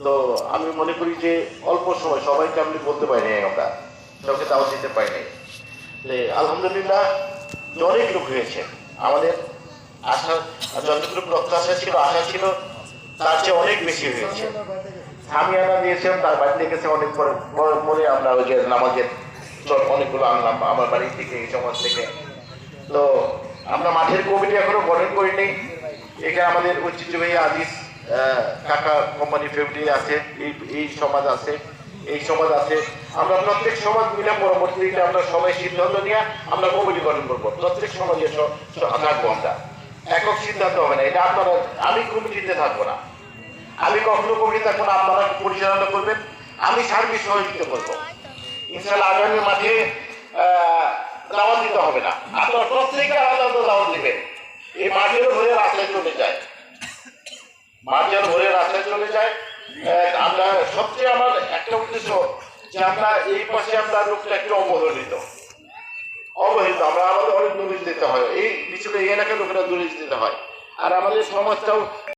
তো আমি মনে করি যে অল্প সময় সবাইকে আমি বলতে পারিনি আমরা কাউকে দাওয়াত দিতে পারিনি। যে আলহামদুলিল্লাহ অনেক লোক হয়েছে আমাদের আশা, যতটুকু প্রত্যাশা ছিল আশা ছিল তার চেয়ে অনেক বেশি হয়েছে। সামিয়ানা দিয়েছেন, তার বাড়ি থেকে অনেক পরে আমরা ওই যে নামাজের অনেকগুলো আনলাম আমার বাড়ি থেকে, এই সমাজ থেকে। তো আমরা মাঠের কমিটি এখনো গঠন করিনি। এখানে আমাদের ঐতিহ্যবাহী আজিজ কাকা কোম্পানি ফ্যামিলি আছে, এই সমাজ আছে, এই সমাজ আছে। আমরা প্রত্যেক সমাজ মিলে পরবর্তীতে আমরা সবাই সিদ্ধান্ত নিয়ে আমরা কমিটি গঠন করবো। প্রত্যেক সমাজে থাকবো আমরা, একক সিদ্ধান্ত হবে না। এটা আপনারা, আমি কমিটিতে থাকবো না, আমি কখনো কমিটি থাকবো না, আপনারা পরিচালনা করবেন, আমি সার্বিক সহযোগিতা করবো। ইনশাআল্লাহ আগামী মাঠে দাওয়াত দিতে হবে না, আপনারা প্রত্যেকে আলাদা আলাদা দাওয়াত দিবেন। এই মাঠের ভরে রাস্তায় চলে যায়, মাঠের ভরে রাস্তায় চলে যায়। আমরা সবচেয়ে আমার একটা উদ্দেশ্য যে আমরা এই পাশে আমরা লোকটা একটু অবহেলিত, আমরা আমাদের অনেক দলিল দিতে হয়, এই বিষয়ে এই এলাকার লোকেরা দলিল দিতে হয়। আর আমাদের সমাজটাও